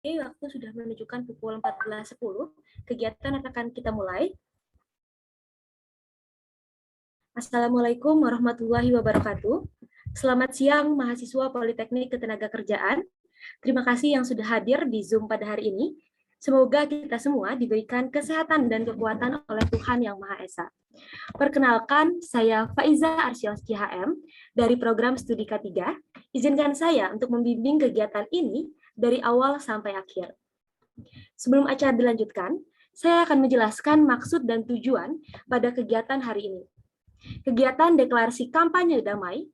Waktu sudah menunjukkan pukul 14.10. Kegiatan akan kita mulai. Assalamualaikum warahmatullahi wabarakatuh. Selamat siang mahasiswa Politeknik Ketenagakerjaan. Terima kasih yang sudah hadir di Zoom pada hari ini. Semoga kita semua diberikan kesehatan dan kekuatan oleh Tuhan Yang Maha Esa. Perkenalkan, saya Faiza Arsyilski HM dari program studi K3. Izinkan saya untuk membimbing kegiatan ini dari awal sampai akhir. Sebelum acara dilanjutkan, saya akan menjelaskan maksud dan tujuan pada kegiatan hari ini. Kegiatan deklarasi kampanye damai,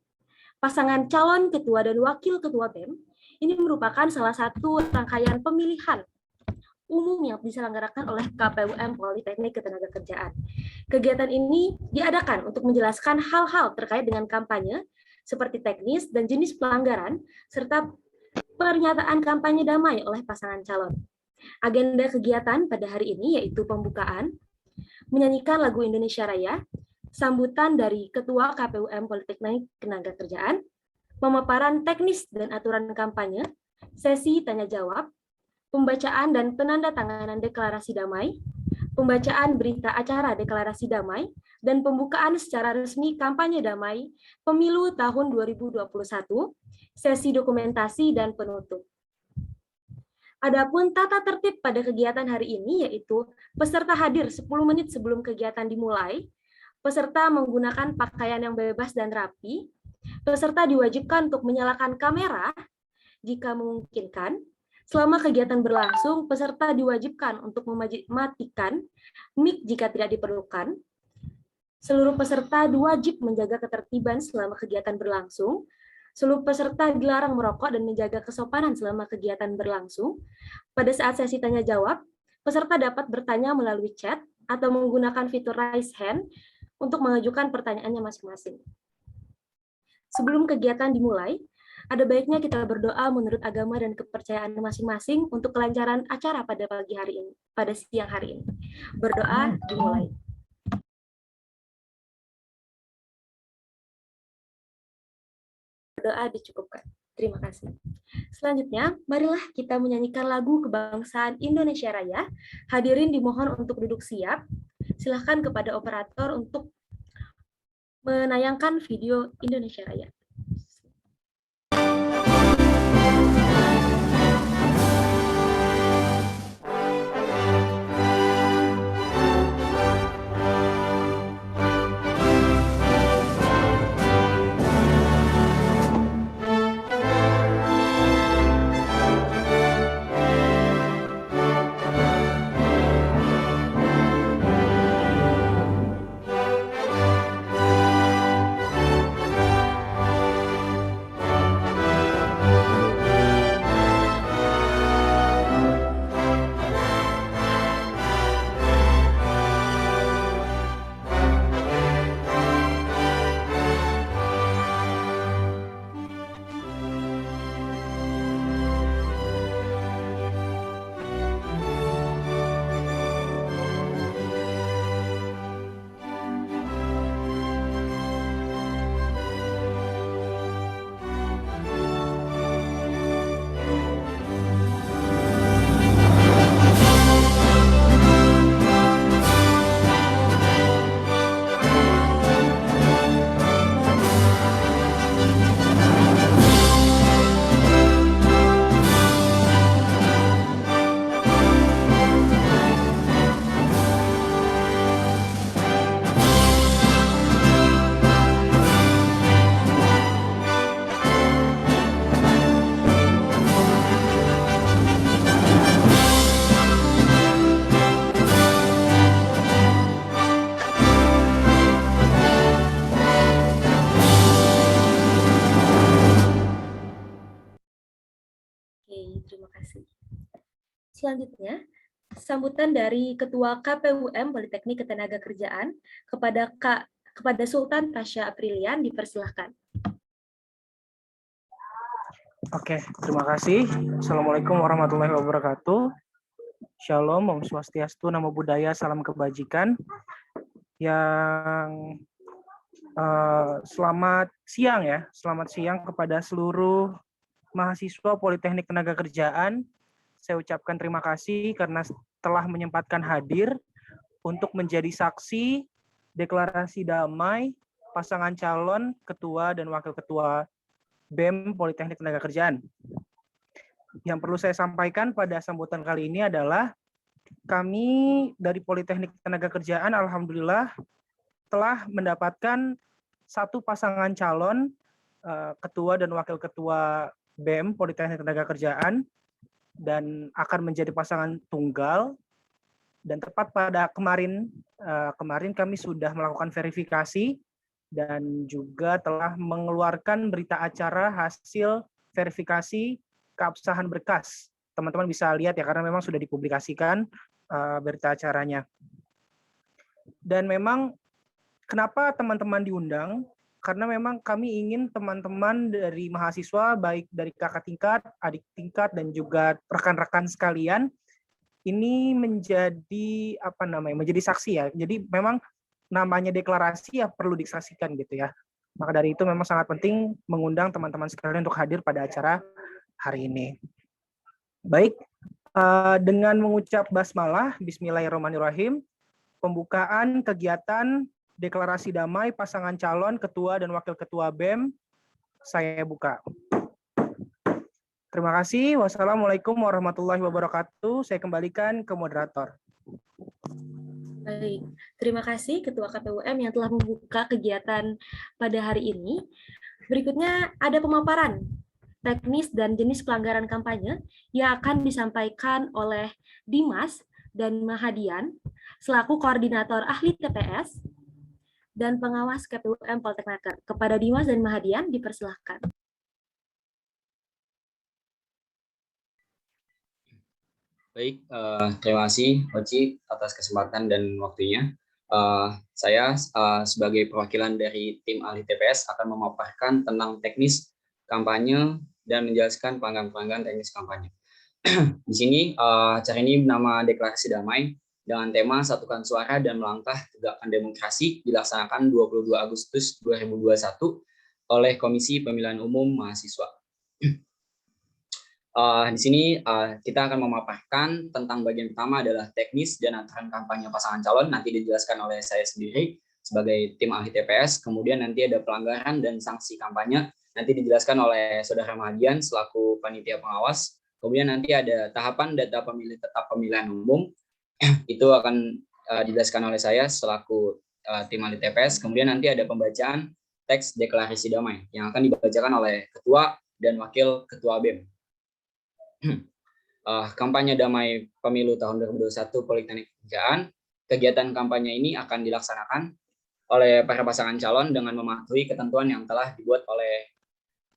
pasangan calon ketua dan wakil ketua BEM, ini merupakan salah satu rangkaian pemilihan umum yang diselenggarakan oleh KPUM Politeknik Ketenagakerjaan. Kegiatan ini diadakan untuk menjelaskan hal-hal terkait dengan kampanye, seperti teknis dan jenis pelanggaran, serta pernyataan kampanye damai oleh pasangan calon. Agenda kegiatan pada hari ini yaitu pembukaan, menyanyikan lagu Indonesia Raya, sambutan dari Ketua KPUM Politeknik Ketenagakerjaan, pemaparan teknis dan aturan kampanye, sesi tanya-jawab, pembacaan dan penandatanganan deklarasi damai, pembacaan berita acara deklarasi damai, dan pembukaan secara resmi kampanye damai pemilu tahun 2021, sesi dokumentasi dan penutup. Adapun tata tertib pada kegiatan hari ini yaitu peserta hadir 10 menit sebelum kegiatan dimulai, peserta menggunakan pakaian yang bebas dan rapi, peserta diwajibkan untuk menyalakan kamera jika memungkinkan. Selama kegiatan berlangsung, peserta diwajibkan untuk mematikan mic jika tidak diperlukan. Seluruh peserta wajib menjaga ketertiban selama kegiatan berlangsung. Seluruh peserta dilarang merokok dan menjaga kesopanan selama kegiatan berlangsung. Pada saat sesi tanya-jawab, peserta dapat bertanya melalui chat atau menggunakan fitur raise hand untuk mengajukan pertanyaannya masing-masing. Sebelum kegiatan dimulai, ada baiknya kita berdoa menurut agama dan kepercayaan masing-masing untuk kelancaran acara pada pagi hari ini, pada siang hari ini. Berdoa dimulai. Berdoa dicukupkan. Terima kasih. Selanjutnya, marilah kita menyanyikan lagu kebangsaan Indonesia Raya. Hadirin dimohon untuk duduk siap. Silakan kepada operator untuk menayangkan video Indonesia Raya. Terima kasih. Selanjutnya, sambutan dari Ketua KPUM Politeknik Ketenagakerjaan kepada Sultan Tasya Aprilian, dipersilahkan. Oke, terima kasih. Assalamualaikum warahmatullahi wabarakatuh. Shalom, Om Swastiastu, Namo Buddhaya, Salam Kebajikan. Selamat siang ya, selamat siang kepada seluruh mahasiswa Politeknik Ketenagakerjaan. saya ucapkan terima kasih karena telah menyempatkan hadir untuk menjadi saksi deklarasi damai pasangan calon ketua dan wakil ketua BEM Politeknik Tenagakerjaan. Yang perlu saya sampaikan pada sambutan kali ini adalah kami dari Politeknik Tenagakerjaan alhamdulillah telah mendapatkan satu pasangan calon ketua dan wakil ketua BEM Politeknik Tenagakerjaan dan akan menjadi pasangan tunggal. Dan tepat pada kemarin kami sudah melakukan verifikasi dan juga telah mengeluarkan berita acara hasil verifikasi keabsahan berkas. Teman-teman bisa lihat ya, karena memang sudah dipublikasikan berita acaranya. Dan memang kenapa teman-teman diundang? Karena memang kami ingin teman-teman dari mahasiswa, baik dari kakak tingkat, adik tingkat, dan juga rekan-rekan sekalian, ini menjadi menjadi saksi ya. Jadi memang namanya deklarasi ya perlu disaksikan gitu ya. Maka dari itu memang sangat penting mengundang teman-teman sekalian untuk hadir pada acara hari ini. Baik, dengan mengucap basmalah, bismillahirrahmanirrahim, pembukaan kegiatan deklarasi damai pasangan calon ketua dan wakil ketua BEM saya buka. Terima kasih. Wassalamualaikum warahmatullahi wabarakatuh. Saya kembalikan ke moderator. Baik, terima kasih Ketua KPUM yang telah membuka kegiatan pada hari ini. Berikutnya ada pemaparan teknis dan jenis pelanggaran kampanye yang akan disampaikan oleh Dimas dan Mahadian selaku koordinator ahli TPS dan pengawas KPUM Poltekknaker. Kepada Dimas dan Mahadian dipersilahkan. Baik, terima kasih Oci atas kesempatan dan waktunya. Saya sebagai perwakilan dari tim ahli TPS akan memaparkan tentang teknis kampanye dan menjelaskan pelanggaran-pelanggaran teknis kampanye. Di sini acara ini bernama Deklarasi Damai dengan tema Satukan Suara dan Melangkah Tegakkan Demokrasi dilaksanakan 22 Agustus 2021 oleh Komisi Pemilihan Umum Mahasiswa. Di sini kita akan memaparkan tentang bagian pertama adalah teknis dan aturan kampanye pasangan calon, nanti dijelaskan oleh saya sendiri sebagai tim ahli TPS. Kemudian nanti ada pelanggaran dan sanksi kampanye, nanti dijelaskan oleh Saudara Mahadian selaku panitia pengawas. Kemudian nanti ada tahapan data pemilih tetap pemilihan umum, itu akan dijelaskan oleh saya selaku tim ahli TPS. Kemudian nanti ada pembacaan teks deklarasi damai yang akan dibacakan oleh ketua dan wakil ketua BEM. Kampanye damai pemilu tahun 2021 Politeknik Kerjaan. Kegiatan kampanye ini akan dilaksanakan oleh para pasangan calon dengan mematuhi ketentuan yang telah dibuat oleh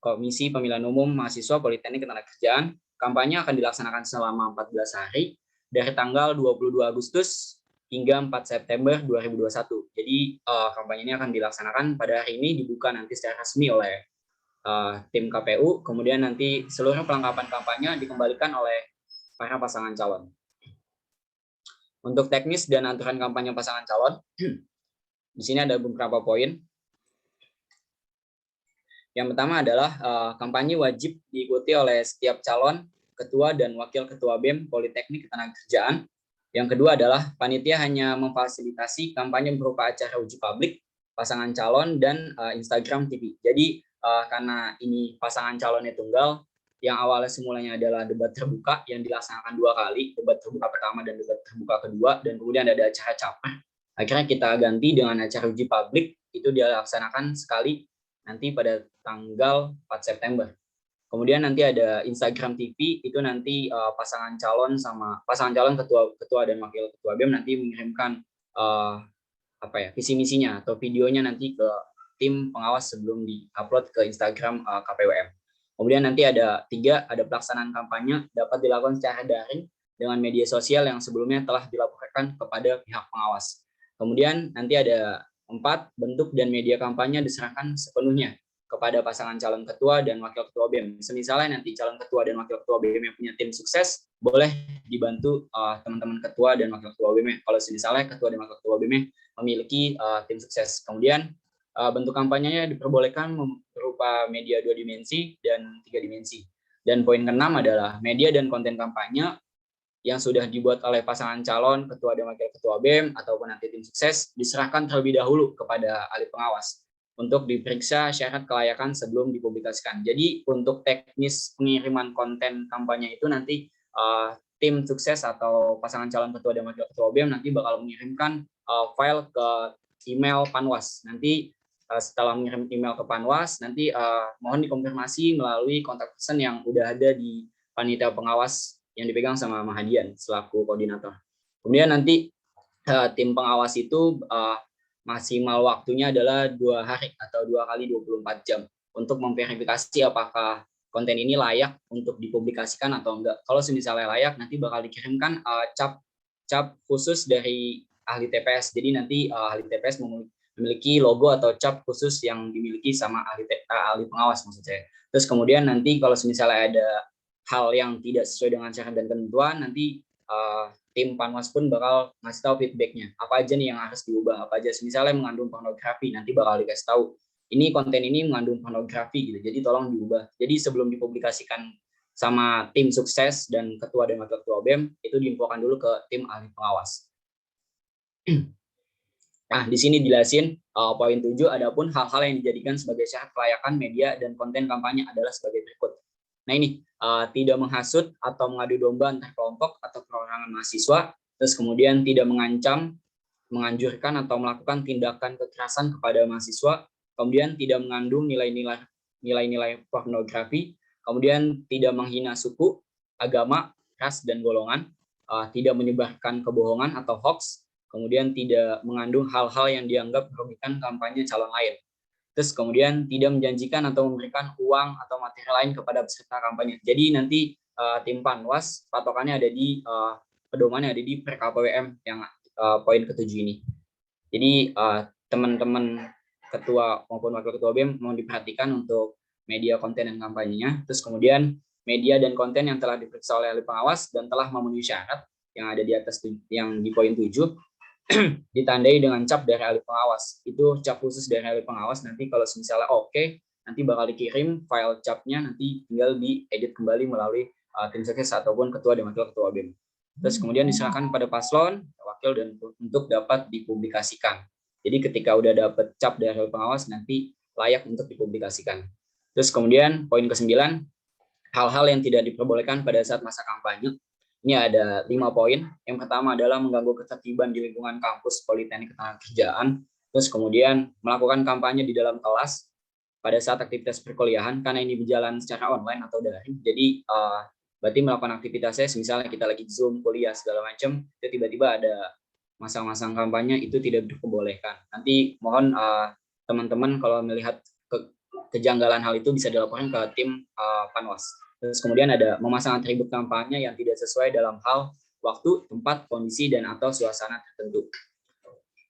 Komisi Pemilihan Umum Mahasiswa Politeknik Ketenagakerjaan. Kampanye akan dilaksanakan selama 14 hari dari tanggal 22 Agustus hingga 4 September 2021. Jadi kampanye ini akan dilaksanakan pada hari ini, dibuka nanti secara resmi oleh tim KPU, kemudian nanti seluruh perlengkapan kampanye dikembalikan oleh para pasangan calon. Untuk teknis dan aturan kampanye pasangan calon, di sini ada beberapa poin. Yang pertama adalah kampanye wajib diikuti oleh setiap calon ketua dan wakil ketua BEM Politeknik Ketenagakerjaan. Yang kedua adalah panitia hanya memfasilitasi kampanye berupa acara uji publik, pasangan calon, dan Instagram TV. Jadi karena ini pasangan calonnya tunggal, yang awalnya semulanya adalah debat terbuka yang dilaksanakan 2 kali, debat terbuka pertama dan debat terbuka kedua, dan kemudian ada acara caper. Akhirnya kita ganti dengan acara uji publik, itu dilaksanakan sekali nanti pada tanggal 4 September. Kemudian nanti ada Instagram TV, itu nanti pasangan calon ketua dan wakil ketua BEM nanti mengirimkan visi misinya atau videonya nanti ke tim pengawas sebelum di-upload ke Instagram KPUM. Kemudian nanti ada pelaksanaan kampanye dapat dilakukan secara daring dengan media sosial yang sebelumnya telah dilaporkan kepada pihak pengawas. Kemudian nanti ada 4, bentuk dan media kampanye diserahkan sepenuhnya kepada pasangan calon ketua dan wakil ketua BEM. Semisalnya nanti calon ketua dan wakil ketua BEM yang punya tim sukses, boleh dibantu teman-teman ketua dan wakil ketua BEM. Kalau misalnya ketua dan wakil ketua BEM memiliki tim sukses. Kemudian bentuk kampanyenya diperbolehkan berupa media 2 dimensi dan 3 dimensi. Dan poin keenam adalah media dan konten kampanye yang sudah dibuat oleh pasangan calon, ketua dan wakil ketua BEM, ataupun nanti tim sukses, diserahkan terlebih dahulu kepada ahli pengawas untuk diperiksa syarat kelayakan sebelum dipublikasikan. Jadi untuk teknis pengiriman konten kampanye itu nanti tim sukses atau pasangan calon ketua dan wakil ketua BEM nanti bakal mengirimkan file ke email Panwas. Nanti setelah mengirim email ke Panwas, nanti mohon dikonfirmasi melalui kontak person yang udah ada di panitia pengawas yang dipegang sama Mahadian selaku koordinator. Kemudian nanti tim pengawas itu maksimal waktunya adalah 2 hari atau 2 kali 24 jam untuk memverifikasi apakah konten ini layak untuk dipublikasikan atau enggak. Kalau misalnya layak, nanti bakal dikirimkan cap khusus dari ahli TPS. Jadi nanti ahli TPS memiliki logo atau cap khusus yang dimiliki sama ahli pengawas maksud saya. Terus kemudian nanti kalau misalnya ada hal yang tidak sesuai dengan syarat dan ketentuan, nanti tim Panwas pun bakal ngasih tahu feedbacknya. Apa aja nih yang harus diubah, apa aja. Misalnya mengandung pornografi, nanti bakal dikasih tahu. Ini konten ini mengandung pornografi gitu, jadi tolong diubah. Jadi sebelum dipublikasikan sama tim sukses dan ketua dan wakil ketua BEM, itu diinfokan dulu ke tim ahli pengawas. Nah, di sini dijelasin poin 7, adapun hal-hal yang dijadikan sebagai syarat kelayakan media dan konten kampanye adalah sebagai berikut. Nah ini, tidak menghasut atau mengadu domba antar kelompok atau perorangan mahasiswa, terus kemudian tidak mengancam, menganjurkan atau melakukan tindakan kekerasan kepada mahasiswa, kemudian tidak mengandung nilai-nilai pornografi, kemudian tidak menghina suku, agama, ras, dan golongan, tidak menyebarkan kebohongan atau hoax, kemudian tidak mengandung hal-hal yang dianggap merugikan kampanye calon lain. Terus kemudian tidak menjanjikan atau memberikan uang atau materi lain kepada peserta kampanye. Jadi nanti tim Panwas patokannya ada di pedomannya ada di PKPWM yang poin ke-7 ini. Jadi teman-teman ketua maupun wakil ketua BEM mohon diperhatikan untuk media konten dan kampanyenya. Terus kemudian media dan konten yang telah diperiksa oleh ahli pengawas dan telah memenuhi syarat yang ada di atas yang di poin 7 ditandai dengan cap dari ahli pengawas. Itu cap khusus dari ahli pengawas. Nanti kalau misalnya oke, nanti bakal dikirim file capnya, nanti tinggal diedit kembali melalui tim sukses ataupun ketua dan wakil ketua BEM. Terus kemudian diserahkan pada paslon, wakil dan untuk dapat dipublikasikan. Jadi ketika udah dapat cap dari ahli pengawas, nanti layak untuk dipublikasikan. Terus kemudian poin ke-9, hal-hal yang tidak diperbolehkan pada saat masa kampanye. Ini ada 5 poin. Yang pertama adalah mengganggu ketertiban di lingkungan kampus Politeknik Ketenagakerjaan. Terus kemudian melakukan kampanye di dalam kelas pada saat aktivitas perkuliahan, karena ini berjalan secara online atau daring. Jadi berarti melakukan aktivitasnya, misalnya kita lagi Zoom, kuliah, segala macam, itu tiba-tiba ada masang-masang kampanye, itu tidak diperbolehkan. Nanti mohon teman-teman kalau melihat kejanggalan hal itu bisa dilaporkan ke tim Panwas. Terus kemudian ada memasang atribut kampanye yang tidak sesuai dalam hal waktu, tempat, kondisi, dan atau suasana tertentu.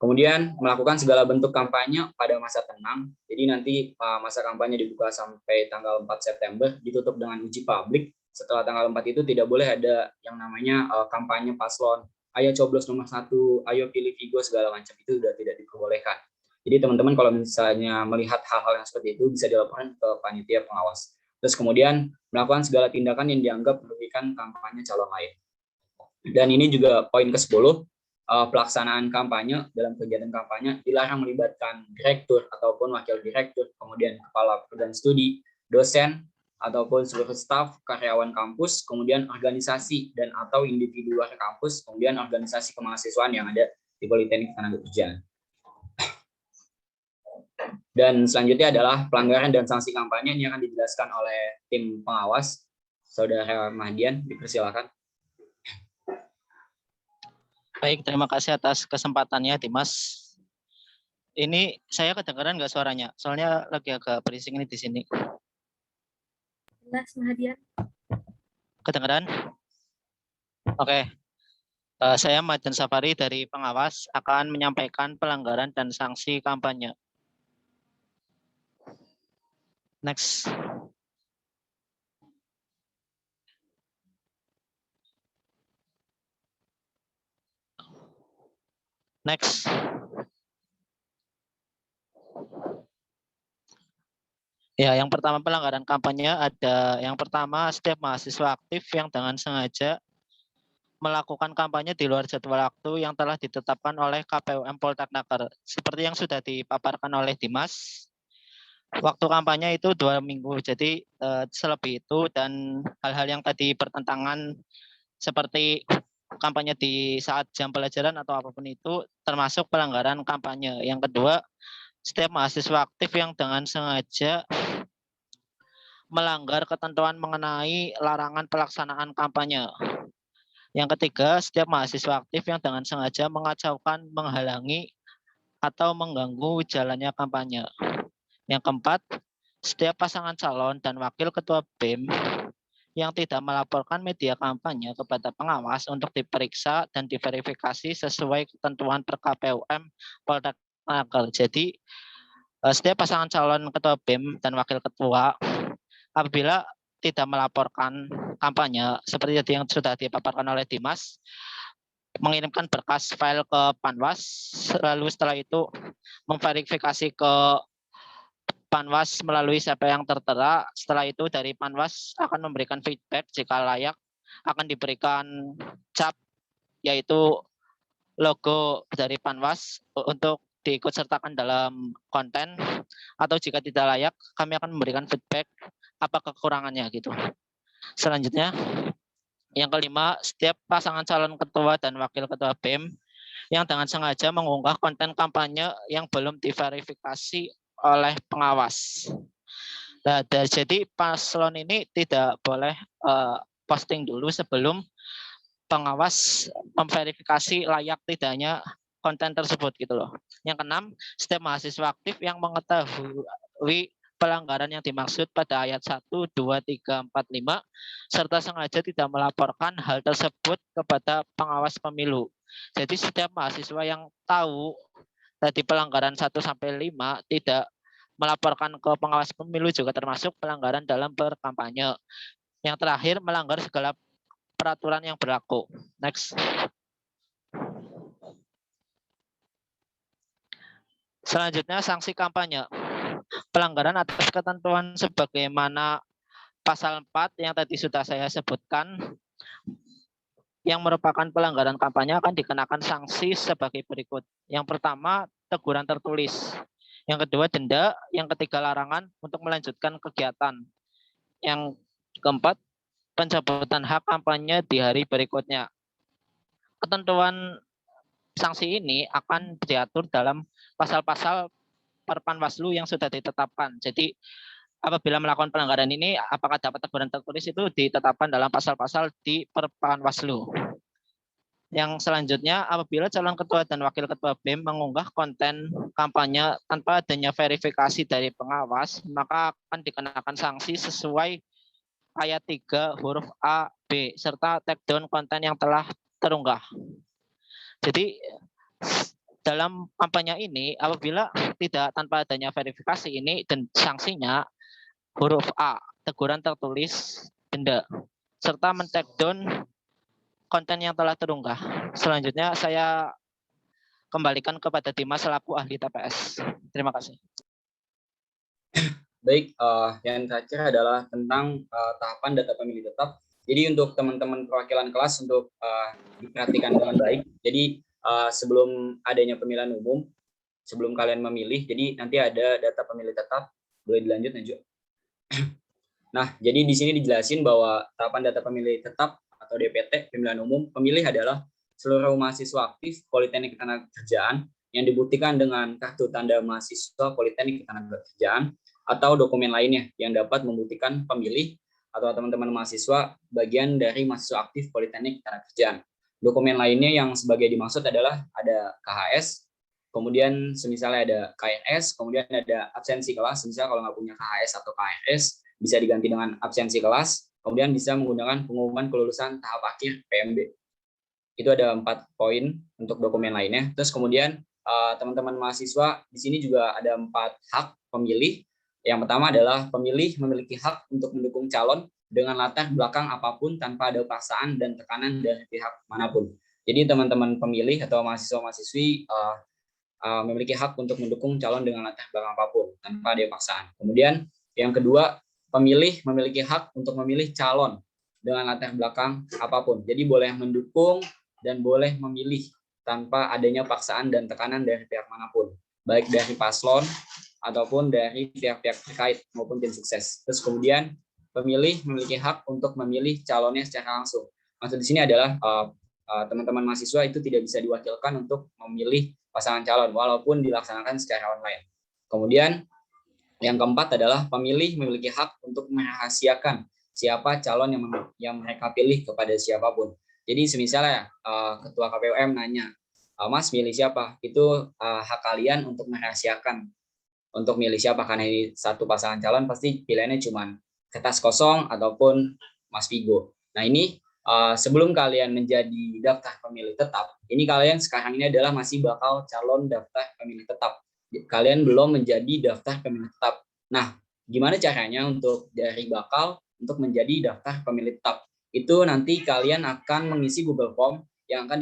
Kemudian melakukan segala bentuk kampanye pada masa tenang. Jadi nanti masa kampanye dibuka sampai tanggal 4 September, ditutup dengan uji publik. Setelah tanggal 4 itu tidak boleh ada yang namanya kampanye paslon. Ayo coblos nomor 1, ayo pilih Vigo, segala macam. Itu sudah tidak diperbolehkan. Jadi teman-teman kalau misalnya melihat hal-hal yang seperti itu bisa dilaporkan ke panitia pengawas. Terus kemudian melakukan segala tindakan yang dianggap merugikan kampanye calon lain. Dan ini juga poin ke-10, pelaksanaan kampanye dalam kegiatan kampanye dilarang melibatkan direktur ataupun wakil direktur, kemudian kepala program studi, dosen, ataupun seluruh staf, karyawan kampus, kemudian organisasi dan atau individu luar kampus, kemudian organisasi kemahasiswaan yang ada di Politeknik Ketenagakerjaan. Dan selanjutnya adalah pelanggaran dan sanksi kampanye. Ini akan dijelaskan oleh tim pengawas. Saudara Mahdian, dipersilakan. Baik, terima kasih atas kesempatannya, Dimas. Ini saya kedengaran nggak suaranya? Soalnya lagi agak berisik ini di sini. Jelas, Mahadian. Kedengaran? Oke. Saya Majen Safari dari pengawas akan menyampaikan pelanggaran dan sanksi kampanye. Next. Next. Ya, yang pertama pelanggaran kampanye ada yang pertama setiap mahasiswa aktif yang dengan sengaja melakukan kampanye di luar jadwal waktu yang telah ditetapkan oleh KPUM Poltekknaker. Seperti yang sudah dipaparkan oleh Dimas, waktu kampanye itu 2 minggu, jadi selebih itu dan hal-hal yang tadi bertentangan seperti kampanye di saat jam pelajaran atau apapun itu termasuk pelanggaran kampanye. Yang kedua, setiap mahasiswa aktif yang dengan sengaja melanggar ketentuan mengenai larangan pelaksanaan kampanye. Yang ketiga, setiap mahasiswa aktif yang dengan sengaja mengacaukan, menghalangi, atau mengganggu jalannya kampanye. Yang keempat, setiap pasangan calon dan wakil ketua BEM yang tidak melaporkan media kampanye kepada pengawas untuk diperiksa dan diverifikasi sesuai ketentuan per KPUM Poltekknaker. Jadi, setiap pasangan calon ketua BEM dan wakil ketua apabila tidak melaporkan kampanye seperti yang sudah dipaparkan oleh Dimas, mengirimkan berkas file ke Panwas, lalu setelah itu memverifikasi ke Panwas melalui siapa yang tertera. Setelah itu dari Panwas akan memberikan feedback jika layak, akan diberikan cap yaitu logo dari Panwas untuk diikut sertakan dalam konten, atau jika tidak layak kami akan memberikan feedback apa kekurangannya gitu. Selanjutnya yang kelima, setiap pasangan calon ketua dan wakil ketua BEM yang dengan sengaja mengunggah konten kampanye yang belum diverifikasi oleh pengawas. Nah, jadi paslon ini tidak boleh posting dulu sebelum pengawas memverifikasi layak tidaknya konten tersebut gitu loh. Yang keenam, setiap mahasiswa aktif yang mengetahui pelanggaran yang dimaksud pada ayat 1, 2, 3, 4, 5 serta sengaja tidak melaporkan hal tersebut kepada pengawas pemilu. Jadi setiap mahasiswa yang tahu tadi pelanggaran 1 sampai 5 tidak melaporkan ke pengawas pemilu juga termasuk pelanggaran dalam berkampanye. Yang terakhir, melanggar segala peraturan yang berlaku. Next. Selanjutnya, sanksi kampanye. Pelanggaran atas ketentuan sebagaimana pasal 4 yang tadi sudah saya sebutkan, yang merupakan pelanggaran kampanye akan dikenakan sanksi sebagai berikut. Yang pertama, teguran tertulis. Yang kedua, denda. Yang ketiga, larangan untuk melanjutkan kegiatan. Yang keempat, pencabutan hak kampanye di hari berikutnya. Ketentuan sanksi ini akan diatur dalam pasal-pasal Perpanwaslu yang sudah ditetapkan. Jadi apabila melakukan pelanggaran ini, apakah dapat teguran tertulis itu ditetapkan dalam pasal-pasal di Perpanwaslu. Yang selanjutnya, apabila calon ketua dan wakil ketua BEM mengunggah konten kampanye tanpa adanya verifikasi dari pengawas, maka akan dikenakan sanksi sesuai ayat 3 huruf A, B, serta take down konten yang telah terunggah. Jadi dalam kampanye ini apabila tidak tanpa adanya verifikasi ini dan sanksinya huruf A, teguran tertulis, denda, serta men-take down konten yang telah terunggah. Selanjutnya saya kembalikan kepada Dimas selaku ahli TPS. Terima kasih. Baik, yang terakhir adalah tentang tahapan data pemilih tetap. Jadi untuk teman-teman perwakilan kelas untuk diperhatikan dengan baik. Jadi sebelum adanya pemilihan umum, sebelum kalian memilih, jadi nanti ada data pemilih tetap. Boleh dilanjut, Najwa? Nah, jadi di sini dijelasin bahwa tahapan data pemilih tetap atau DPT, pemilihan umum, pemilih adalah seluruh mahasiswa aktif Politeknik Ketenagakerjaan yang dibuktikan dengan kartu tanda mahasiswa Politeknik Ketenagakerjaan atau dokumen lainnya yang dapat membuktikan pemilih atau teman-teman mahasiswa bagian dari mahasiswa aktif Politeknik Ketenagakerjaan. Dokumen lainnya yang sebagai dimaksud adalah ada KHS, kemudian semisalnya ada KRS, kemudian ada absensi kelas, misalnya kalau nggak punya KHS atau KRS, bisa diganti dengan absensi kelas, kemudian bisa menggunakan pengumuman kelulusan tahap akhir PMB. Itu ada 4 poin untuk dokumen lainnya. Terus kemudian teman-teman mahasiswa di sini juga ada 4 hak pemilih. Yang pertama adalah pemilih memiliki hak untuk mendukung calon dengan latar belakang apapun tanpa ada paksaan dan tekanan dari pihak manapun. Jadi teman-teman pemilih atau mahasiswa-mahasiswi memiliki hak untuk mendukung calon dengan latar belakang apapun tanpa ada paksaan. Kemudian Yang kedua, pemilih memiliki hak untuk memilih calon dengan latar belakang apapun. Jadi boleh mendukung dan boleh memilih tanpa adanya paksaan dan tekanan dari pihak manapun, baik dari paslon ataupun dari pihak-pihak terkait maupun tim sukses. Terus kemudian pemilih memiliki hak untuk memilih calonnya secara langsung. Maksud di sini adalah teman-teman mahasiswa itu tidak bisa diwakilkan untuk memilih pasangan calon walaupun dilaksanakan secara online. Kemudian yang keempat adalah pemilih memiliki hak untuk merahasiakan siapa calon yang mereka pilih kepada siapapun. Jadi semisalnya ketua KPUM nanya, Mas milih siapa? Itu hak kalian untuk merahasiakan untuk milih siapa, karena ini satu pasangan calon pasti pilihannya cuma kertas kosong ataupun Mas Vigo. Nah ini sebelum kalian menjadi daftar pemilih tetap, ini kalian sekarang ini adalah masih bakal calon daftar pemilih tetap. Kalian belum menjadi daftar pemilih tetap. Nah, gimana caranya untuk dari bakal untuk menjadi daftar pemilih tetap? Itu nanti kalian akan mengisi Google Form yang akan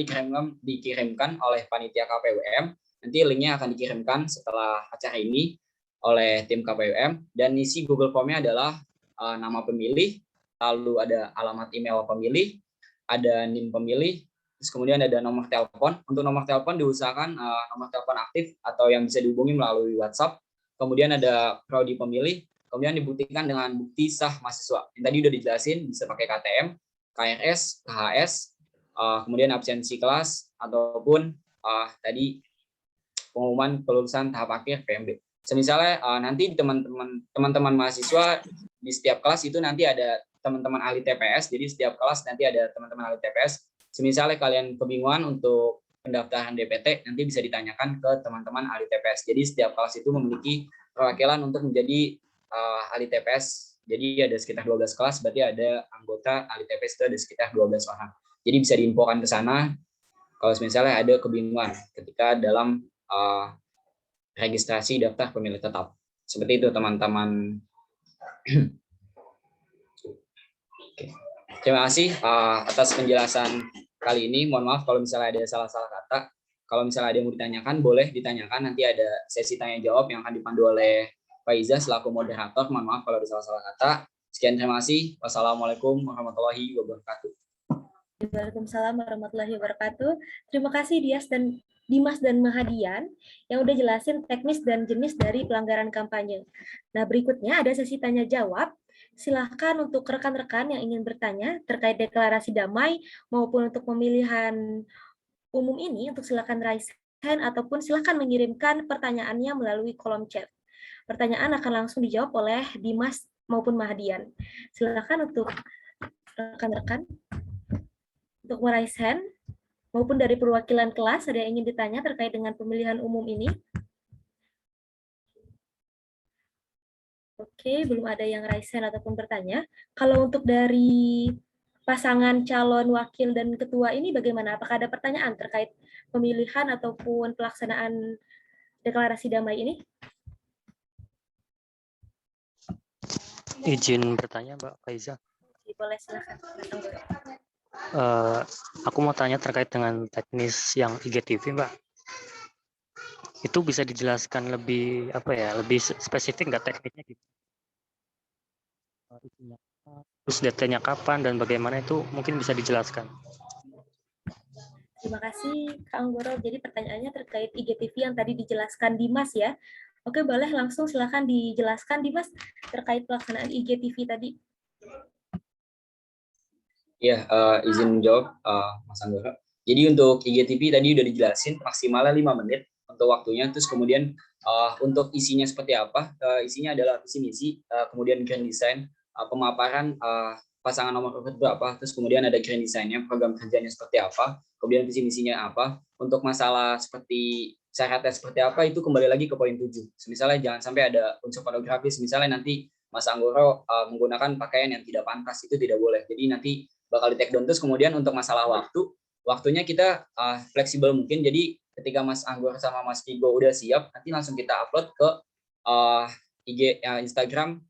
dikirimkan oleh panitia KPUM. Nanti linknya akan dikirimkan setelah acara ini oleh tim KPUM, dan isi Google Form-nya adalah nama pemilih, lalu ada alamat email pemilih, ada NIM pemilih, terus kemudian ada nomor telepon. Untuk nomor telepon diusahakan nomor telepon aktif atau yang bisa dihubungi melalui WhatsApp. Kemudian ada prodi pemilih, kemudian dibuktikan dengan bukti sah mahasiswa. Yang tadi udah dijelasin, bisa pakai KTM, KRS, KHS, kemudian absensi kelas, ataupun tadi pengumuman kelulusan tahap akhir PMB. Misalnya nanti teman-teman mahasiswa di setiap kelas itu nanti ada teman-teman ahli TPS, jadi setiap kelas nanti ada teman-teman ahli TPS. Misalnya kalian kebingungan untuk pendaftaran DPT, nanti bisa ditanyakan ke teman-teman ahli TPS. Jadi setiap kelas itu memiliki perwakilan untuk menjadi ahli TPS. Jadi ada sekitar 12 kelas, berarti ada anggota ahli TPS itu ada sekitar 12 orang. Jadi bisa diinfokan ke sana kalau misalnya ada kebingungan ketika dalam registrasi daftar pemilih tetap. Seperti itu teman-teman. Oke. Terima kasih atas penjelasan kali ini. Mohon maaf kalau misalnya ada salah-salah kata. Kalau misalnya ada yang mau ditanyakan, boleh ditanyakan. Nanti ada sesi tanya jawab yang akan dipandu oleh Pak Iza selaku moderator. Mohon maaf kalau ada salah-salah kata. Sekian, terima kasih. Wassalamualaikum warahmatullahi wabarakatuh. Waalaikumsalam warahmatullahi wabarakatuh. Terima kasih Dimas dan Mahadian yang udah jelasin teknis dan jenis dari pelanggaran kampanye. Nah, berikutnya ada sesi tanya jawab. Silahkan untuk rekan-rekan yang ingin bertanya terkait deklarasi damai maupun untuk pemilihan umum ini, untuk silakan raise hand ataupun silakan mengirimkan pertanyaannya melalui kolom chat. Pertanyaan akan langsung dijawab oleh Dimas maupun Mahadian. Silakan untuk rekan-rekan untuk meraise hand maupun dari perwakilan kelas ada yang ingin ditanya terkait dengan pemilihan umum ini. Oke, belum ada yang raise hand ataupun bertanya. Kalau untuk dari pasangan calon wakil dan ketua ini bagaimana? Apakah ada pertanyaan terkait pemilihan ataupun pelaksanaan deklarasi damai ini? Izin bertanya, Mbak Faiza. Boleh, silakan. Aku mau tanya terkait dengan teknis yang IGTV, Mbak. Itu bisa dijelaskan lebih lebih spesifik nggak tekniknya gitu? Terus datanya kapan dan bagaimana itu mungkin bisa dijelaskan. Terima kasih, Kak Anggoro. Jadi pertanyaannya terkait IGTV yang tadi dijelaskan Dimas ya. Oke, boleh langsung silakan dijelaskan Dimas terkait pelaksanaan IGTV tadi. Ya, izin jawab Mas Anggoro. Jadi untuk IGTV tadi udah dijelasin maksimalnya 5 menit untuk waktunya. Terus kemudian untuk isinya seperti apa? Isinya adalah visi misi, kemudian grand design, pemaparan pasangan nomor urut berapa, terus kemudian ada grand design-nya, program kerjanya seperti apa, kemudian visi misinya apa. Untuk masalah seperti syaratnya seperti apa itu kembali lagi ke poin 7. Misalnya jangan sampai ada unsur pornografis, misalnya nanti Mas Anggoro menggunakan pakaian yang tidak pantas, itu tidak boleh. Jadi nanti bakal di take down. Terus kemudian untuk masalah waktunya kita fleksibel mungkin. Jadi ketika Mas Anggoro sama Mas Vigo udah siap, nanti langsung kita upload ke Instagram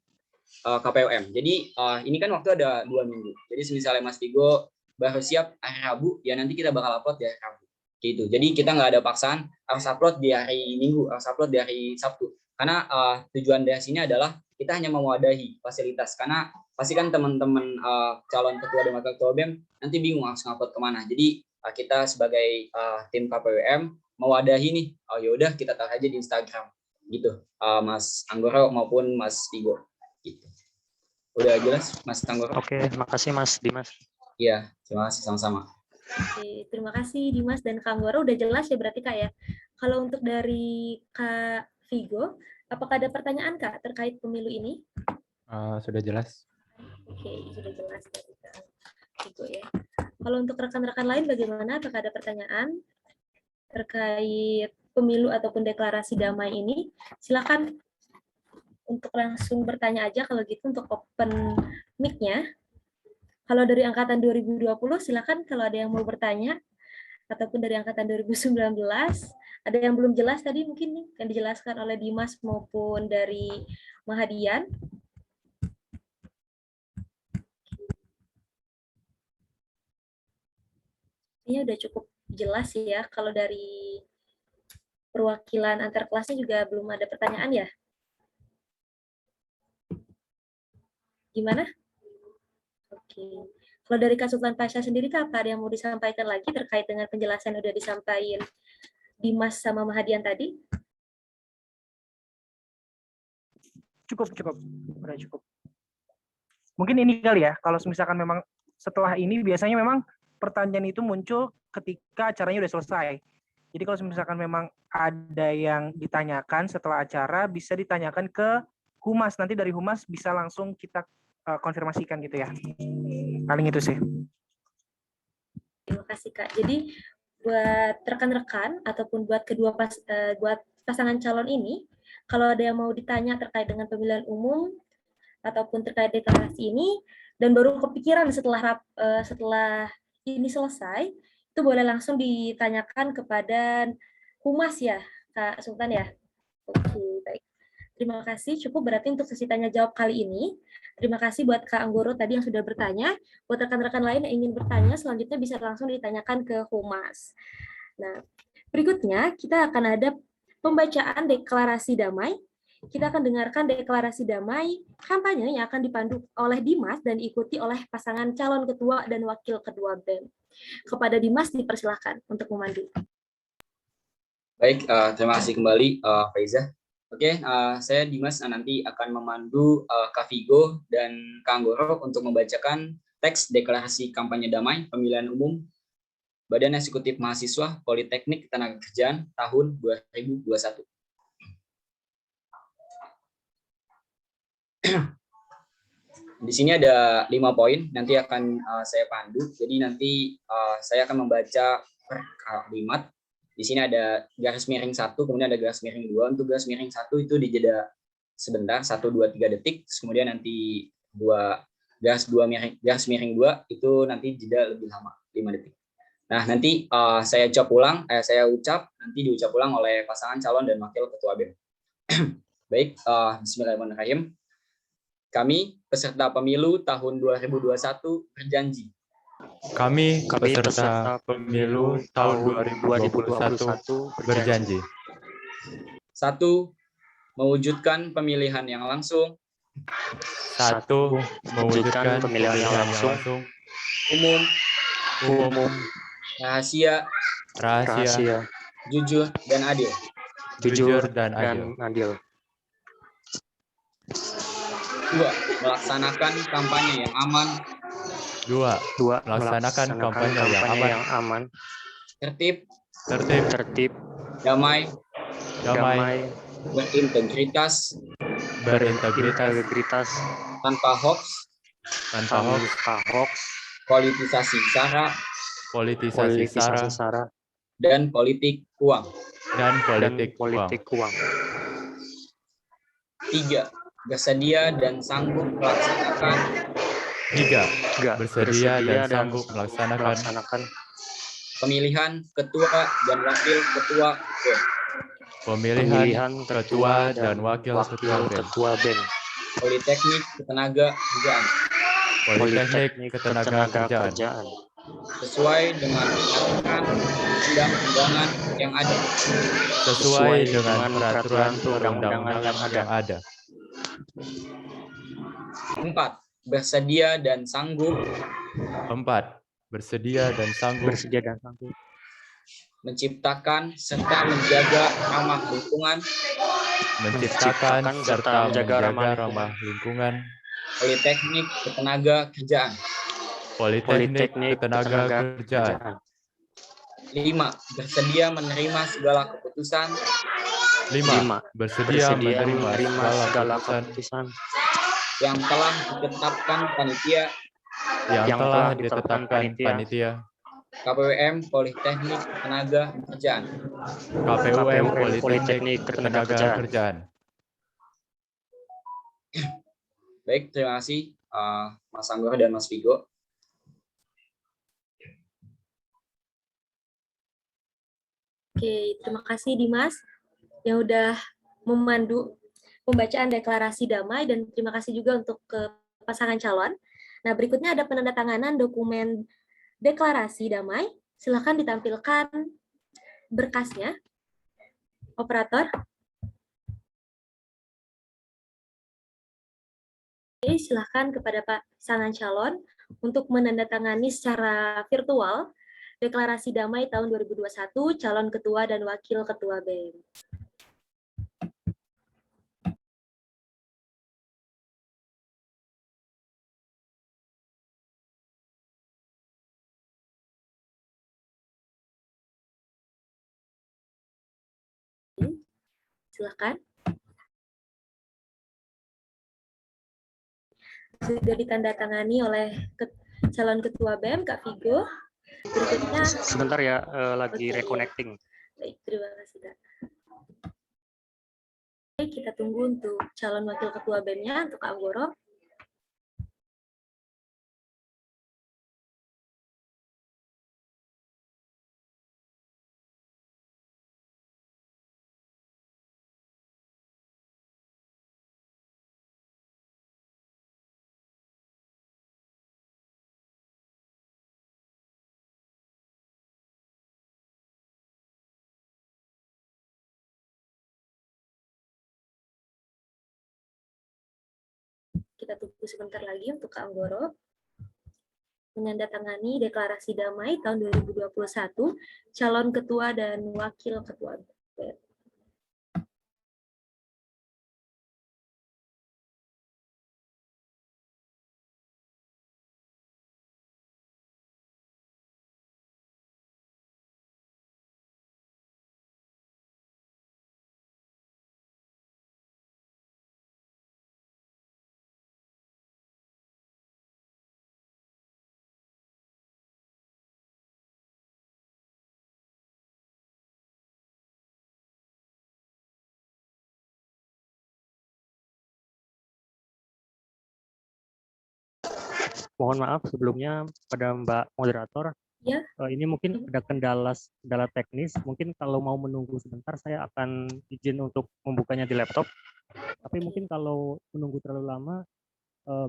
KPUM. Jadi ini kan waktu ada 2 minggu. Jadi misalnya Mas Vigo baru siap hari Rabu, ya nanti kita bakal upload di hari Rabu. Gitu. Jadi kita nggak ada paksaan harus upload di hari Minggu, harus upload di hari Sabtu. Karena tujuan dari sini adalah kita hanya mewadahi fasilitas, karena pasti kan teman-teman calon ketua dan wakil ketua BEM nanti bingung harus ngupload kemana. Jadi kita sebagai tim KPWM mewadahi nih, oh yaudah kita taruh aja di Instagram gitu, Mas Anggoro maupun Mas Vigo gitu. Udah jelas Mas Anggoro? Oke, makasih Mas Dimas. Iya, terima kasih sama-sama. Oke, terima kasih Dimas dan Kak Anggoro, udah jelas ya berarti Kak ya. Kalau untuk dari Kak Vigo, apakah ada pertanyaan Kak terkait pemilu ini? Sudah jelas. Oke, sudah jelas dari Kak Vigo ya. Kalau untuk rekan-rekan lain bagaimana? Apakah ada pertanyaan terkait pemilu ataupun deklarasi damai ini? Silakan untuk langsung bertanya aja kalau gitu untuk open mic-nya. Kalau dari angkatan 2020 silakan kalau ada yang mau bertanya, ataupun dari angkatan 2019 ada yang belum jelas tadi mungkin nih yang dijelaskan oleh Dimas maupun dari Mahadian. Ini udah cukup jelas ya. Kalau dari perwakilan antar kelasnya juga belum ada pertanyaan ya. Gimana? Oke. Kalau dari Kak Sultan Pasha sendiri, Kak, apa ada yang mau disampaikan lagi terkait dengan penjelasan yang udah disampaikan Dimas sama Mahadian tadi? Cukup. Udah cukup. Mungkin ini kali ya, kalau misalkan memang setelah ini biasanya memang pertanyaan itu muncul ketika acaranya udah selesai. Jadi kalau misalkan memang ada yang ditanyakan setelah acara, bisa ditanyakan ke Humas. Nanti dari Humas bisa langsung kita konfirmasikan gitu ya. Paling itu sih. Terima kasih Kak. Jadi buat rekan-rekan ataupun buat buat pasangan calon ini, kalau ada yang mau ditanya terkait dengan pemilihan umum ataupun terkait deklarasi ini dan baru kepikiran setelah ini selesai, itu boleh langsung ditanyakan kepada Humas ya, Kak Sultan ya. Oke, baik. Terima kasih. Cukup berarti untuk sesi tanya jawab kali ini. Terima kasih buat Kak Anggoro tadi yang sudah bertanya. Buat rekan-rekan lain yang ingin bertanya, selanjutnya bisa langsung ditanyakan ke Humas. Nah, berikutnya kita akan ada pembacaan deklarasi damai. Kita akan dengarkan deklarasi damai kampanye yang akan dipandu oleh Dimas dan diikuti oleh pasangan calon ketua dan wakil ketua BEM. Kepada Dimas dipersilakan untuk memandu. Baik, terima kasih kembali Faiza. Oke, saya Dimas nanti akan memandu Kak Vigo dan Kak Anggoro untuk membacakan teks deklarasi kampanye damai pemilihan umum Badan Eksekutif Mahasiswa Politeknik Ketenagakerjaan tahun 2021. Di sini ada 5 poin, nanti akan saya pandu. Jadi nanti saya akan membaca per kalimat. Di sini ada garis miring 1, kemudian ada garis miring 2. Untuk garis miring 1 itu dijeda sebentar, 1, 2, 3 detik. Kemudian nanti garis miring 2 itu nanti jeda lebih lama, 5 detik. Nah, nanti saya ucap, nanti diucap ulang oleh pasangan calon dan wakil ketua BEM. Baik, bismillahirrahmanirrahim. Kami, peserta pemilu tahun 2021, berjanji. Kami peserta pemilu tahun 2021 berjanji. 1. Mewujudkan pemilihan yang langsung. 1. Mewujudkan pemilihan yang langsung, umum, rahasia, jujur dan adil. Adil. 2. Melaksanakan kampanye yang aman. 2. Melaksanakan kampanye yang aman, tertib, damai, berintegritas, tanpa hoax, politisasi sara, dan politik uang. 3. Bersedia dan sanggup melaksanakan. 3. Bersedia dan sanggup melaksanakan pemilihan ketua dan wakil ketua BEM. Pemilihan ketua dan wakil ketua BEM. Politeknik Ketenagakerjaan. Sesuai dengan peraturan undang-undangan yang ada. Sesuai dengan peraturan perundang-undangan yang ada. 4. Bersedia dan sanggup. 4. Bersedia dan sanggup Menciptakan serta menjaga ramah lingkungan. menciptakan serta menjaga ramah lingkungan. Politeknik Ketenaga Kerjaan. Politeknik Ketenaga Kerjaan. 5. Bersedia menerima segala keputusan. 5. Bersedia menerima segala keputusan Yang telah ditetapkan panitia KPUM Politeknik Ketenaga Kerjaan. KPUM Politeknik Ketenaga Kerjaan. Baik, terima kasih Mas Anggoro dan Mas Vigo. Oke, terima kasih Dimas yang udah memandu pembacaan deklarasi damai, dan terima kasih juga untuk ke pasangan calon. Nah, berikutnya ada penandatanganan dokumen deklarasi damai. Silakan ditampilkan berkasnya. Operator. Oke, silakan kepada pasangan calon untuk menandatangani secara virtual deklarasi damai tahun 2021 calon ketua dan wakil ketua BEM. Silakan. Sudah ditandatangani oleh calon ketua BEM, Kak Vigo. Berikutnya. Sebentar ya, lagi reconnecting. Baik, terima kasih, Kak. Oke, kita tunggu untuk calon wakil ketua BEM-nya, untuk Kak Anggoro. Kita tunggu sebentar lagi untuk Kak Anggoro menandatangani deklarasi damai tahun 2021 calon ketua dan wakil ketua BEM. Mohon maaf sebelumnya pada Mbak Moderator. Ya. Ini mungkin ada kendala teknis. Mungkin kalau mau menunggu sebentar, saya akan izin untuk membukanya di laptop. Tapi mungkin kalau menunggu terlalu lama,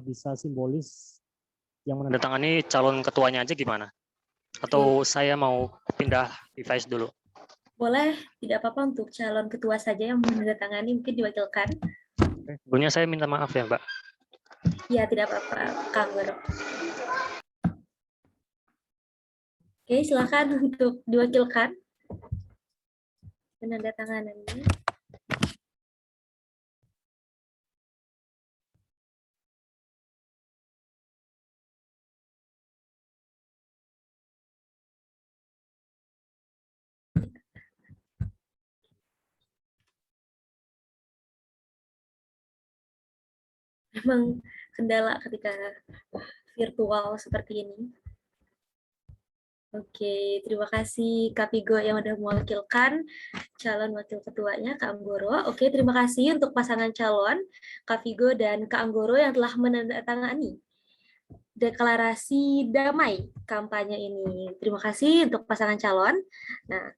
bisa simbolis yang menandatangani calon ketuanya aja gimana? Atau saya mau pindah device dulu? Boleh, tidak apa-apa untuk calon ketua saja yang menandatangani, mungkin diwakilkan. Sebelumnya saya minta maaf ya, Mbak. Ya, tidak apa-apa, Kak Anggoro. Oke, silakan untuk diwakilkan penandatanganannya. Memang kendala ketika virtual seperti ini. Oke, terima kasih Kak Vigo yang sudah mewakilkan calon wakil ketuanya, Kak Anggoro. Oke, terima kasih untuk pasangan calon, Kak Vigo dan Kak Anggoro yang telah menandatangani deklarasi damai kampanye ini. Terima kasih untuk pasangan calon. Nah,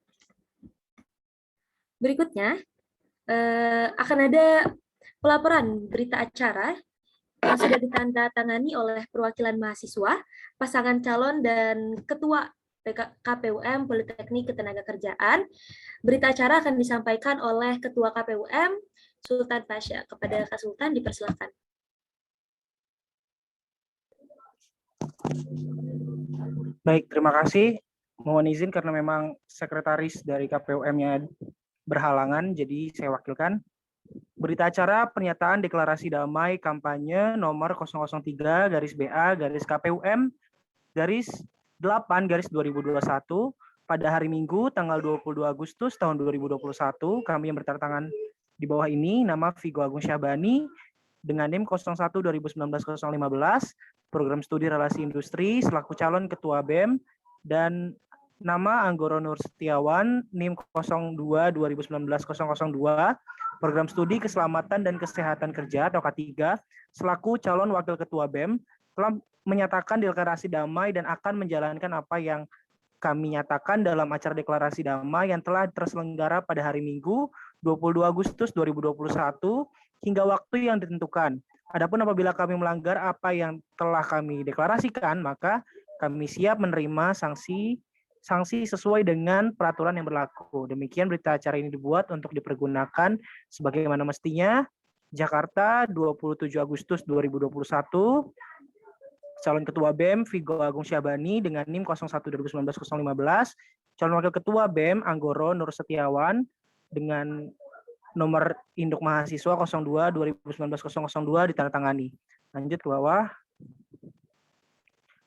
berikutnya akan ada pelaporan berita acara yang sudah ditandatangani oleh perwakilan mahasiswa, pasangan calon, dan ketua KPUM Politeknik Ketenagakerjaan. Berita acara akan disampaikan oleh Ketua KPUM, Sultan Pasha. Kepada Kak Sultan dipersilakan. Baik, terima kasih. Mohon izin karena memang sekretaris dari KPUM-nya berhalangan, jadi saya wakilkan. Berita acara pernyataan deklarasi damai kampanye nomor 003 garis BA garis KPUM garis 8 garis 2021 pada hari Minggu tanggal 22 Agustus tahun 2021. Kami yang bertanda tangan di bawah ini nama Vigo Agung Syahbani dengan NIM 01-2019-015, program studi relasi industri selaku calon ketua BEM, dan nama Anggoro Nur Setiawan NIM 02-2019-002, program studi keselamatan dan kesehatan kerja atau K3 selaku calon wakil ketua BEM, telah menyatakan deklarasi damai dan akan menjalankan apa yang kami nyatakan dalam acara deklarasi damai yang telah terselenggara pada hari Minggu 22 Agustus 2021 hingga waktu yang ditentukan. Adapun apabila kami melanggar apa yang telah kami deklarasikan, maka kami siap menerima sanksi sesuai dengan peraturan yang berlaku. Demikian berita acara ini dibuat untuk dipergunakan sebagaimana mestinya. Jakarta, 27 Agustus 2021. Calon Ketua BEM Vigo Agung Syahbani dengan NIM 01-2019-015, calon Wakil Ketua BEM Anggoro Nur Setiawan dengan nomor induk mahasiswa 02-2019-002 ditandatangani. Lanjut ke bawah.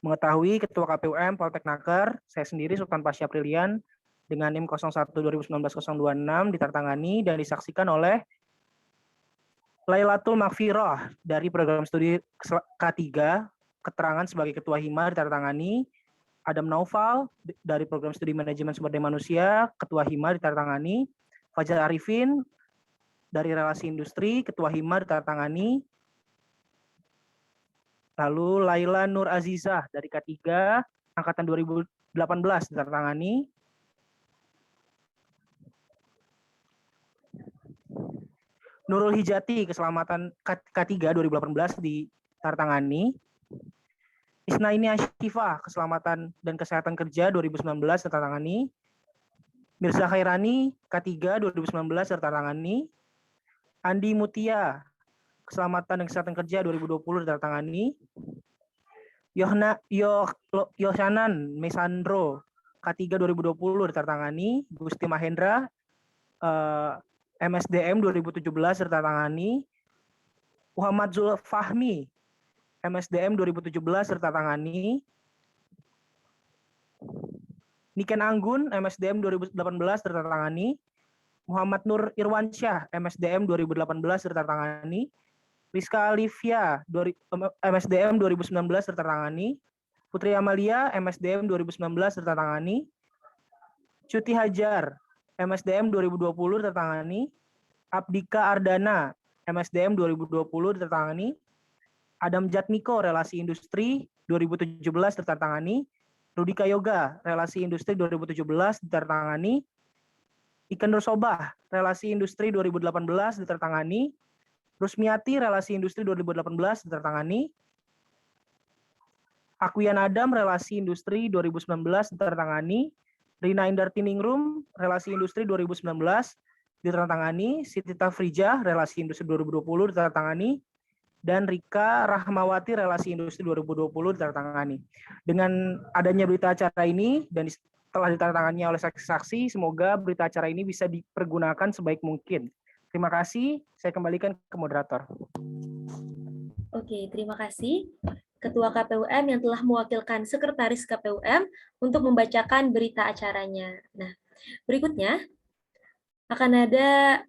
Mengetahui Ketua KPUM Polteknaker, saya sendiri Sultan Pasha Aprilian dengan NIM 01-2019-026 ditandatangani dan disaksikan oleh Lailatul Maghfirah dari program studi K3, keterangan sebagai Ketua Hima ditandatangani. Adam Naufal dari program studi Manajemen Sumber Daya Manusia, Ketua Hima ditandatangani. Fajar Arifin dari Relasi Industri, Ketua Hima ditandatangani. Lalu Laila Nur Azizah dari K3 angkatan 2018 ditandatangani. Nurul Hijati keselamatan K3 2018 ditandatangani. Isnaini Ashifa keselamatan dan kesehatan kerja 2019 ditandatangani. Mirza Khairani K3 2019 ditandatangani. Andi Mutia keselamatan dan kesehatan kerja 2020 ditandatangani. Yohanan Mesandro K3 2020 ditandatangani. Gusti Mahendra MSDM 2017 ditandatangani. Muhammad Zulfahmi MSDM 2017 ditandatangani. Niken Anggun MSDM 2018 ditandatangani. Muhammad Nur Irwansyah MSDM 2018 ditandatangani. Rizka Alivia MSDM 2019 ditandatangani. Putri Amalia MSDM 2019 ditandatangani. Cuti Hajar MSDM 2020 ditandatangani. Abdika Ardana MSDM 2020 ditandatangani. Adam Jatmiko Relasi Industri 2017 ditandatangani. Rudika Yoga Relasi Industri 2017 ditandatangani. Ikan Rosobah Relasi Industri 2018 ditandatangani. Rusmiati Relasi Industri 2018 ditandatangani. Akuyan Adam Relasi Industri 2019 ditandatangani. Rina Indartiningrum Relasi Industri 2019 ditandatangani. Siti Tafrija Relasi Industri 2020 ditandatangani. Dan Rika Rahmawati Relasi Industri 2020 ditandatangani. Dengan adanya berita acara ini dan telah ditandatangani oleh saksi-saksi, semoga berita acara ini bisa dipergunakan sebaik mungkin. Terima kasih, saya kembalikan ke moderator. Oke, terima kasih Ketua KPUM yang telah mewakilkan Sekretaris KPUM untuk membacakan berita acaranya. Nah, berikutnya akan ada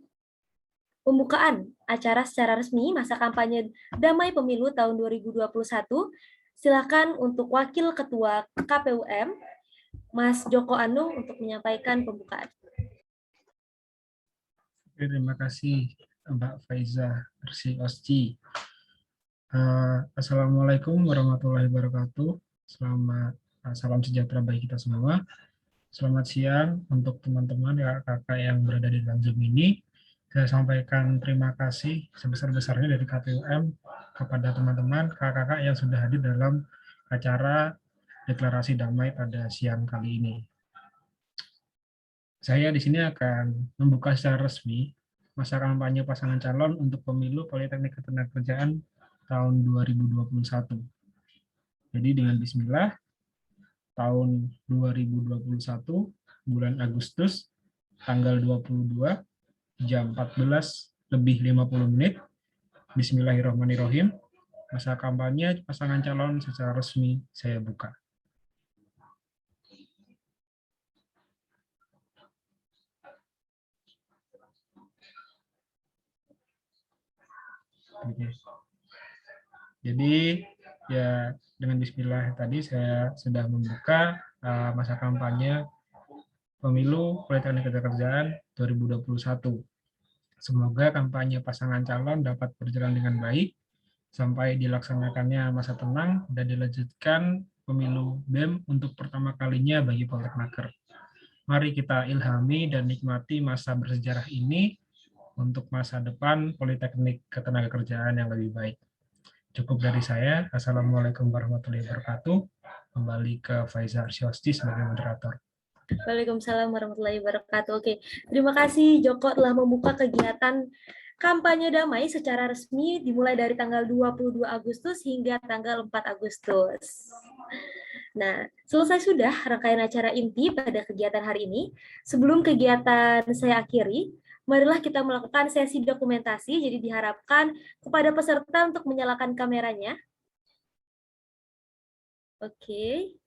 pembukaan acara secara resmi masa kampanye damai pemilu tahun 2021. Silakan untuk Wakil Ketua KPUM, Mas Joko Anung, untuk menyampaikan pembukaan. Terima kasih Mbak Faiza Osci. Assalamualaikum warahmatullahi wabarakatuh. Salam sejahtera bagi kita semua. Selamat siang untuk teman-teman kakak yang berada di dalam Zoom ini. Saya sampaikan terima kasih sebesar-besarnya dari KPUM kepada teman-teman kakak-kakak yang sudah hadir dalam acara deklarasi damai pada siang kali ini. Saya di sini akan membuka secara resmi masa kampanye pasangan calon untuk pemilu Politeknik Ketenagakerjaan tahun 2021. Jadi dengan bismillah, tahun 2021, bulan Agustus, tanggal 22, jam 14:50. Bismillahirrahmanirrahim. Masa kampanye pasangan calon secara resmi saya buka. Oke. Jadi ya dengan bismillah tadi saya sudah membuka masa kampanye pemilu Politeknik Ketenagakerjaan 2021. Semoga kampanye pasangan calon dapat berjalan dengan baik sampai dilaksanakannya masa tenang dan dilanjutkan pemilu BEM untuk pertama kalinya bagi Polteknaker. Mari kita ilhami dan nikmati masa bersejarah ini untuk masa depan Politeknik Ketenagakerjaan yang lebih baik. Cukup dari saya. Assalamualaikum warahmatullahi wabarakatuh. Kembali ke Faiza Arsyosti sebagai moderator. Waalaikumsalam warahmatullahi wabarakatuh. Oke, terima kasih Joko telah membuka kegiatan kampanye damai secara resmi dimulai dari tanggal 22 Agustus hingga tanggal 4 Agustus. Nah, selesai sudah rangkaian acara inti pada kegiatan hari ini. Sebelum kegiatan saya akhiri, marilah kita melakukan sesi dokumentasi, jadi diharapkan kepada peserta untuk menyalakan kameranya. Oke.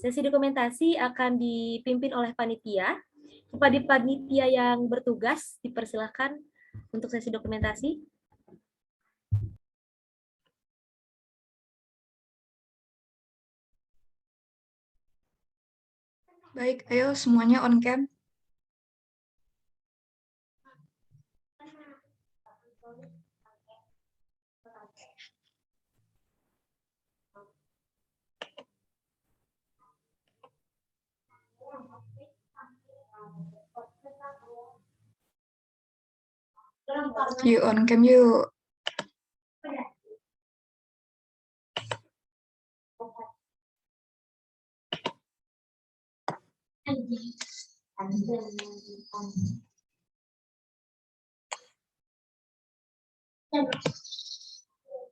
Sesi dokumentasi akan dipimpin oleh panitia. Kepada panitia yang bertugas, dipersilahkan untuk sesi dokumentasi. Baik, ayo semuanya on cam. Yuk on cam yuk.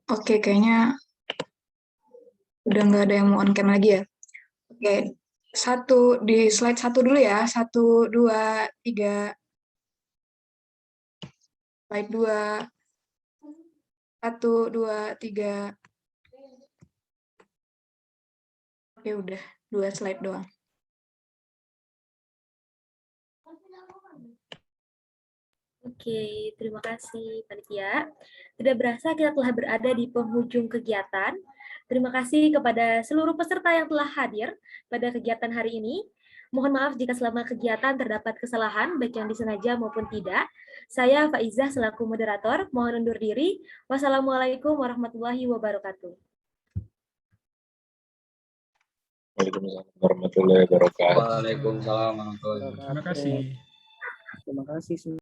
Oke, kayaknya udah nggak ada yang mau on cam lagi ya. Oke, di slide 1 dulu ya. 1, 2, 3. Slide 2. 1, 2, 3. Oke, udah 2 slide doang. Oke, terima kasih panitia. Tidak berasa kita telah berada di penghujung kegiatan. Terima kasih kepada seluruh peserta yang telah hadir pada kegiatan hari ini. Mohon maaf jika selama kegiatan terdapat kesalahan, baik yang disengaja maupun tidak. Saya Faizah selaku moderator, mohon undur diri. Wassalamualaikum warahmatullahi wabarakatuh. Waalaikumsalam warahmatullahi wabarakatuh. Waalaikumsalam warahmatullahi wabarakatuh. Terima kasih. Terima kasih semua.